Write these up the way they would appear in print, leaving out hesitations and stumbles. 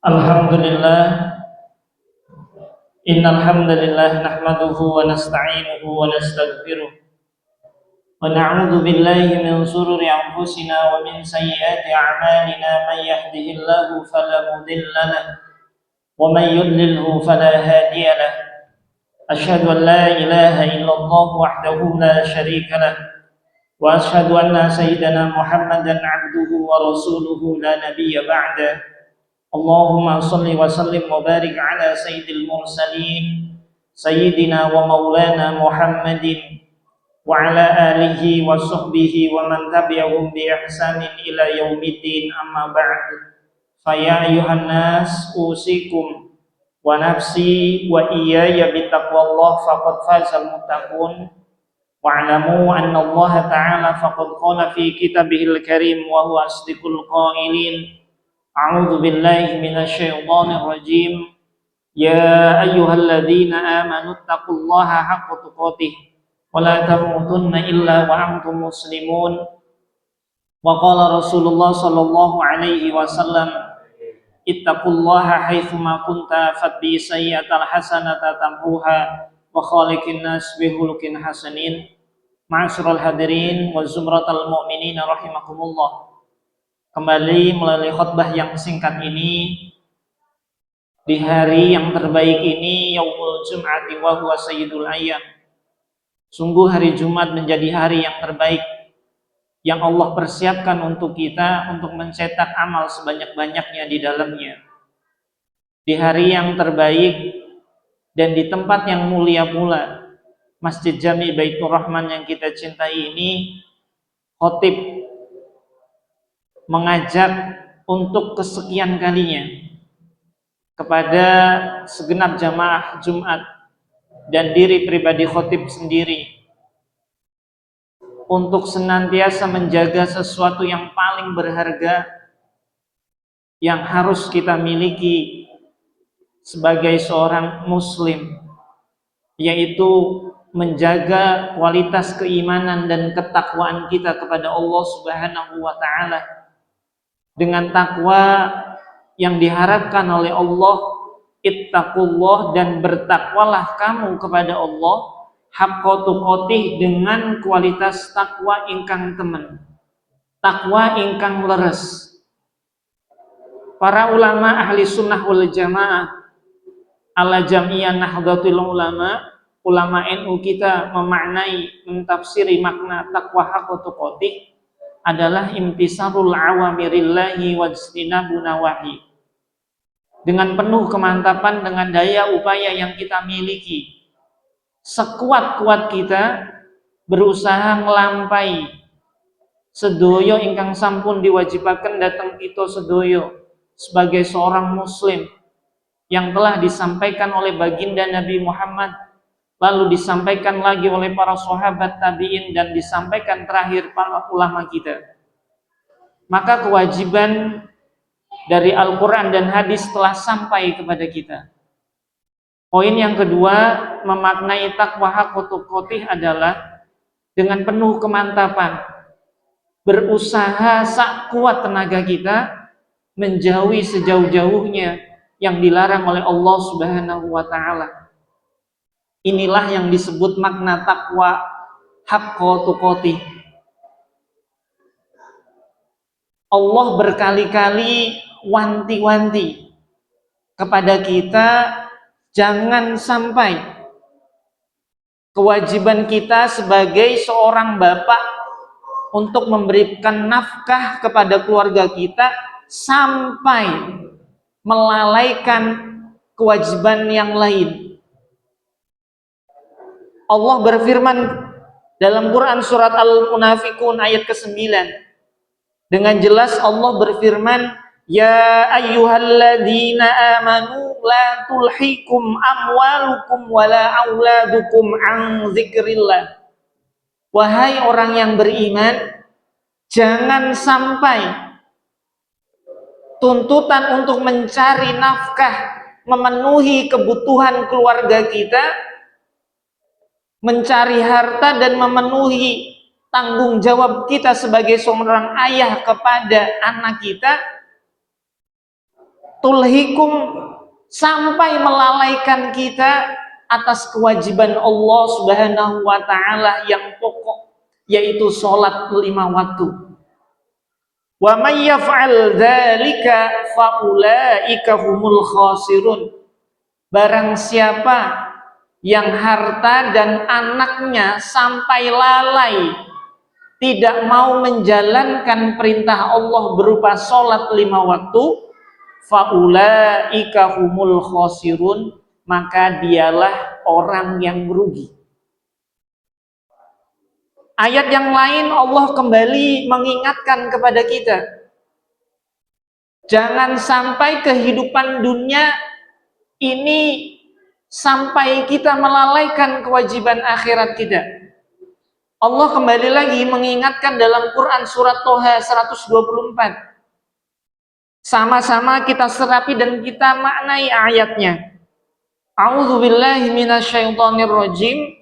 Alhamdulillah, innal hamdalillah nahmaduhu wa nasta'inuhu wa nastaghfiruh wa na'udzu billahi min shururi anfusina wa min sayyiati a'malina may yahdihillahu fala mudilla lahu wa may yudlilhu fala hadiya lahu. Asyhadu an la ilaha illallah wahdahu la syarika lahu wa asyhadu anna sayyidana Muhammadan 'abduhu wa rasuluhu la nabiyya ba'da. Allahumma salli wa sallim wa barik ala sayyidil mursalin sayyidina wa maulana Muhammadin wa ala alihi wa sahbihi wa man tabi'ahum bi ihsanin ila yaumiddin, amma ba'd. Fa ya ayyuhan nas usikum wa nafsi wa iyaya bi taqwallah faqad fazal muttaqun wa'lamu anna Allah ta'ala faqad qala fi kitabihil karim wa huwa asdiqul qailin. A'udzu billahi minasyaitonir rajim. Ya ayyuhalladzina amanu taqullaha haqqa tuqatih wa la tamutunna illa wa antum muslimun. Wa qala Rasulullah sallallahu alaihi wasallam, ittaqullaha haitsu ma kunta fatbi sayyi'atal hasanata tamhuha wa khaliqin nas bi khuluqin hasanin. Ma'asyiral hadirin wa zumratal mu'minin rahimakumullah. Kembali melalui khutbah yang singkat ini di hari yang terbaik ini, Yaumul Jum'ati wa huwa sayyidul ayyam. Sungguh hari Jumat menjadi hari yang terbaik yang Allah persiapkan untuk kita untuk mencetak amal sebanyak-banyaknya di dalamnya. Di hari yang terbaik dan di tempat yang mulia pula, Masjid Jami Baitur Rahman yang kita cintai ini, khotib mengajak untuk kesekian kalinya kepada segenap jamaah Jumat dan diri pribadi khotib sendiri untuk senantiasa menjaga sesuatu yang paling berharga yang harus kita miliki sebagai seorang muslim, yaitu menjaga kualitas keimanan dan ketakwaan kita kepada Allah Subhanahu wa ta'ala. Dengan takwa yang diharapkan oleh Allah, ittaqullah, dan bertakwalah kamu kepada Allah haqqa tuqatih, dengan kualitas takwa ingkang temen, takwa ingkang leres. para ulama ahli sunnah wal jamaah ala Jam'iyah Nahdlatul Ulama, ulama NU kita memaknai, mentafsiri makna taqwa haqqa tuqatih adalah imtisarul awamirillahi wajtinabu nawahi. Dengan penuh kemantapan, dengan daya upaya yang kita miliki, sekuat-kuat kita berusaha ngelampai sedoyo ingkang sampun diwajibaken datang kita sedoyo sebagai seorang muslim yang telah disampaikan oleh baginda Nabi Muhammad, lalu disampaikan lagi oleh para sahabat tabi'in, dan disampaikan terakhir para ulama kita. Maka kewajiban dari Al-Quran dan hadis telah sampai kepada kita. Poin yang kedua, memaknai taqwa haqqa tuqatih adalah dengan penuh kemantapan berusaha sakuat tenaga kita menjauhi sejauh-jauhnya yang dilarang oleh Allah Subhanahu wa taala. Inilah yang disebut makna taqwa haqqa tuqatih. Allah berkali-kali wanti-wanti kepada kita jangan sampai kewajiban kita sebagai seorang bapak untuk memberikan nafkah kepada keluarga kita sampai melalaikan kewajiban yang lain. Allah berfirman dalam Quran surat Al-Munafiqun ayat ke-9. Dengan jelas Allah berfirman, ya ayyuhalladzina amanu la tulhikum amwalukum wala auladukum an dzikrillah. Wahai orang yang beriman, jangan sampai tuntutan untuk mencari nafkah, memenuhi kebutuhan keluarga kita, mencari harta dan memenuhi tanggung jawab kita sebagai seorang ayah kepada anak kita, tulhikum, sampai melalaikan kita atas kewajiban Allah Subhanahu wa taala yang pokok, yaitu sholat 5 waktu. Wa may yaf'al dzalika faulaika humul khasirun. Barang siapa yang harta dan anaknya sampai lalai, tidak mau menjalankan perintah Allah berupa sholat 5 waktu, faulaika humul khasirun, maka dialah orang yang merugi. Ayat yang lain Allah kembali mengingatkan kepada kita, jangan sampai kehidupan dunia ini sampai kita melalaikan kewajiban akhirat kita. Allah kembali lagi mengingatkan dalam Quran surat Toha 124. Sama-sama kita serapi dan kita maknai ayatnya. A'udzubillahi minasyaitonirrajim.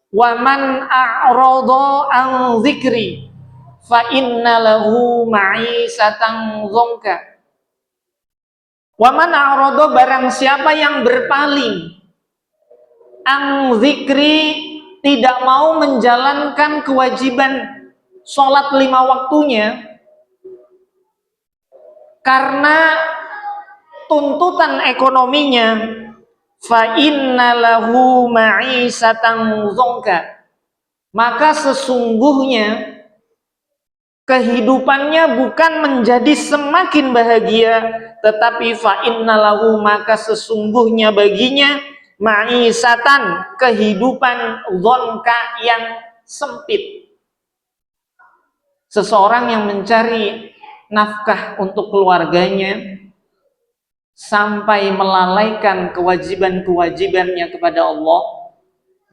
Wa man a'rada an dzikri fa inna lahu ma'isatan dzonka. Wa man a'rada, barang siapa yang berpaling, an dzikri, tidak mau menjalankan kewajiban sholat 5 waktunya karena tuntutan ekonominya, fa inna lahu ma'isatan dzonka, maka sesungguhnya kehidupannya bukan menjadi semakin bahagia, tetapi fa inna lahu, maka sesungguhnya baginya ma'isatan, kehidupan dzonka yang sempit. Seseorang yang mencari nafkah untuk keluarganya sampai melalaikan kewajiban-kewajibannya kepada Allah,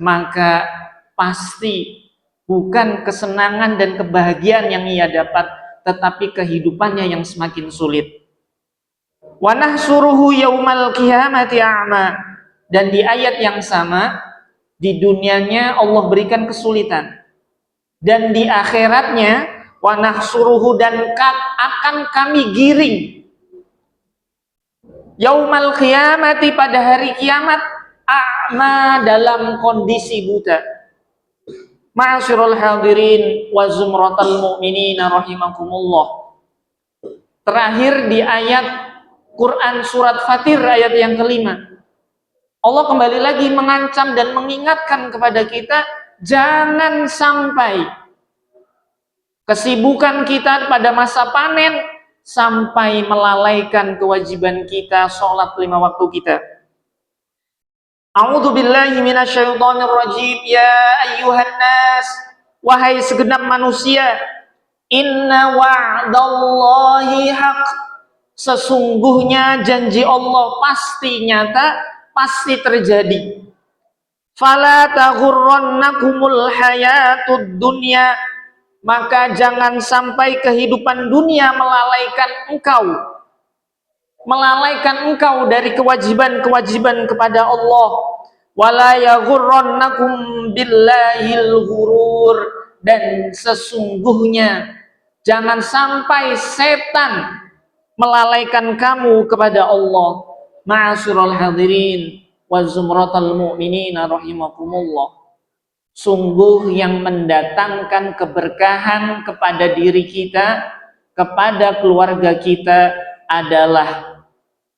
maka pasti bukan kesenangan dan kebahagiaan yang ia dapat, tetapi kehidupannya yang semakin sulit. Wa nahsuruhu yaumal qiyamati a'ma, dan di ayat yang sama, di dunianya Allah berikan kesulitan, dan di akhiratnya wa nahsuruhu, dan akan kami giring yaumal qiyamati, pada hari kiamat, a'ma, dalam kondisi buta. Ma'asyiral hadirin wa zumratal mu'minina rahimakumullah. Terakhir di ayat Quran surat Fatir ayat yang kelima. Allah kembali lagi mengancam dan mengingatkan kepada kita, jangan sampai kesibukan kita pada masa panen sampai melalaikan kewajiban kita sholat 5 waktu kita. A'udzu billahi minasyaitonir rajim. Ya ayyuhan nas, wahai segenap manusia, inna wa'dallahi haq, sesungguhnya janji Allah pasti nyata, pasti terjadi. Fala taghurrannakumul hayatud dunya, maka jangan sampai kehidupan dunia melalaikan engkau dari kewajiban-kewajiban kepada Allah. Wala yaghurrannakum billahil ghurur, dan sesungguhnya jangan sampai setan melalaikan kamu kepada Allah. Ma'asyiral hadirin wa zumratal mu'minina rahimakumullah. Sungguh yang mendatangkan keberkahan kepada diri kita, kepada keluarga kita adalah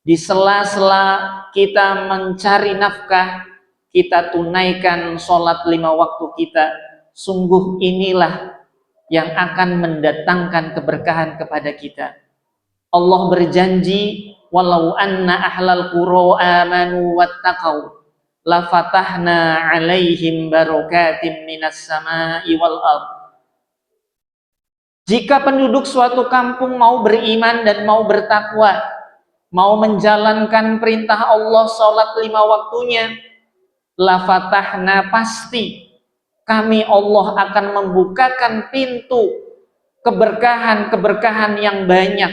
di sela-sela kita mencari nafkah, kita tunaikan sholat 5 waktu kita. Sungguh inilah yang akan mendatangkan keberkahan kepada kita. Allah berjanji, walau anna ahlal qura amanu wattaqau la fatahna alaihim barakatim minas samai wal ardh. Jika penduduk suatu kampung mau beriman dan mau bertakwa, mau menjalankan perintah Allah sholat 5 waktunya, la fatahna, pasti kami Allah akan membukakan pintu keberkahan-keberkahan yang banyak,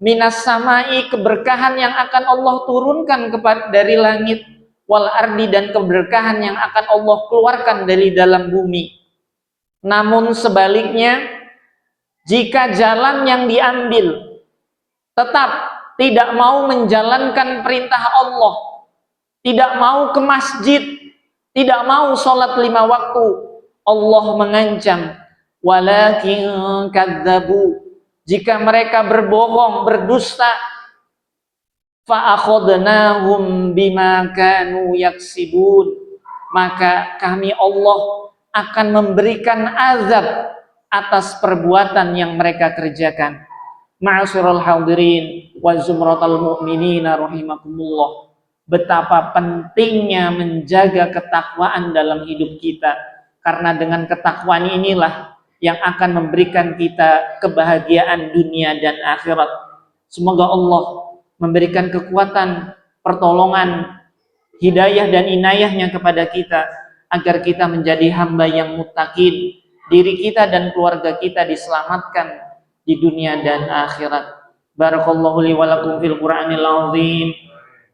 minas samai, keberkahan yang akan Allah turunkan dari langit, wal ardi, dan keberkahan yang akan Allah keluarkan dari dalam bumi. Namun sebaliknya, jika jalan yang diambil tetap tidak mau menjalankan perintah Allah, tidak mau ke masjid, tidak mau sholat 5 waktu, Allah mengancam, walakin kadzabu, jika mereka berbohong, berdusta, fa'akhadnahum bima kanu yaksibun, maka kami Allah akan memberikan azab atas perbuatan yang mereka kerjakan. Ma'asyiral hadirin wa zumratal mu'minina rahimakumullah. Betapa pentingnya menjaga ketakwaan dalam hidup kita, karena dengan ketakwaan inilah yang akan memberikan kita kebahagiaan dunia dan akhirat. Semoga Allah memberikan kekuatan, pertolongan, hidayah dan inayahnya kepada kita, agar kita menjadi hamba yang muttaqin, diri kita dan keluarga kita diselamatkan di dunia dan akhirat. Barakallahu li wa lakum fil Qur'anil azim,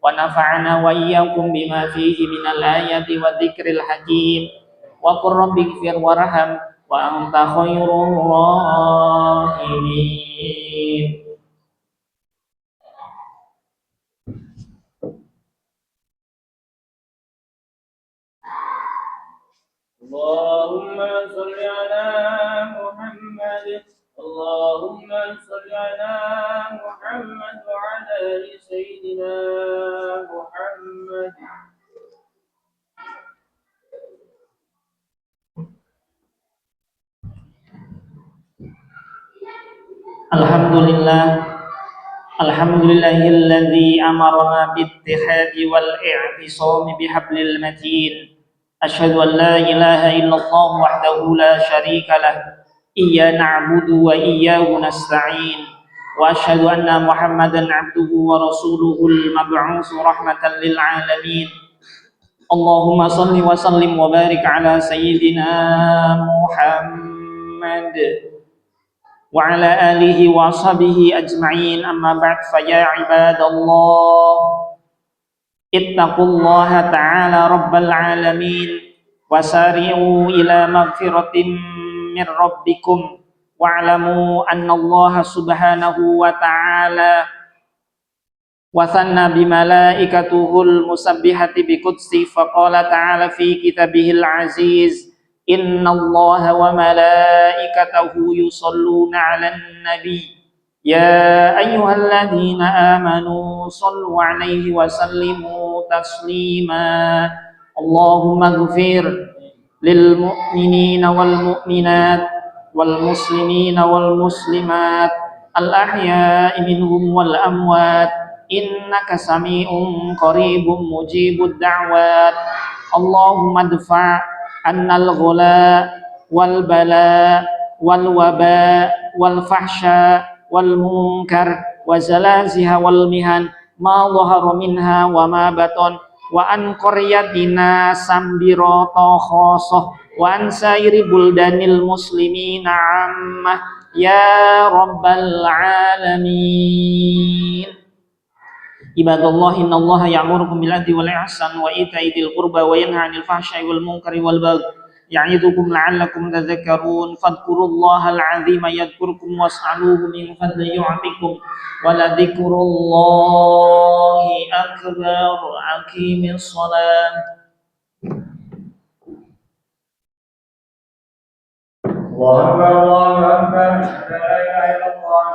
wa nafa'ana wa iyyakum bima fihi minal ayati wa dzikril hakim, wa qur rabbighfir warham wa anta khairur rahimin. Allahumma sholli ala Muhammad, Allahumma sholli ala Muhammad wa ala ali sayyidina Muhammad. Alhamdulillah, alhamdulillahilladzi amarna bittihadi wal i'tisami bihablil matin. Asyhadu an la ilaha illallah wahdahu la syarika lah, iyya na'budu wa iyyahu nasta'in, wa asyhadu anna Muhammadan 'abduhu wa rasuluhul mab'utsu rahmatan lil alamin. Allahumma shalli wa sallim wa barik ala sayyidina Muhammad wa ala alihi wa ashabihi ajma'in. Amma ba'd, fa ya ibadallah, ittaqullaha ta'ala rabbal alamin, wasari'u ila maghfiratin min rabbikum, wa'lamu anna Allah subhanahu wa ta'ala wasanna bimalaikatuhul musabbihati biqudsi, faqala ta'ala fi kitabihil aziz, inna Allah wa malaikatahu yusalluna 'alan nabi يا أيها الذين آمنوا صلوا عليه وسلموا تسليما اللهم اغفر للمؤمنين والمؤمنات والمسلمين والمسلمات الأحياء منهم والأموات إنك سميع قريب مجيب الدعوات اللهم ادفع عنا الغلاء والبلاء والوباء والفحشاء والمنكر وزلازل والمهن ما ظهر منها وما بطن وعن قريتنا سامبراتا خاصة وعن سائر بلدان المسلمين عامة يا رب العالمين عباد الله إن الله يأمركم بالعدل والإحسان وإيتاء ذي القربى وينهى عن الفحشاء والمنكر والبغي يعظكم لعلكم تذكرون فاذكروا الله العظيم يذكركم واسألوه من فضله يعطكم ولذكر الله أكبر أقيم الصلاة الله أكبر الله أكبر لا إله إلا الله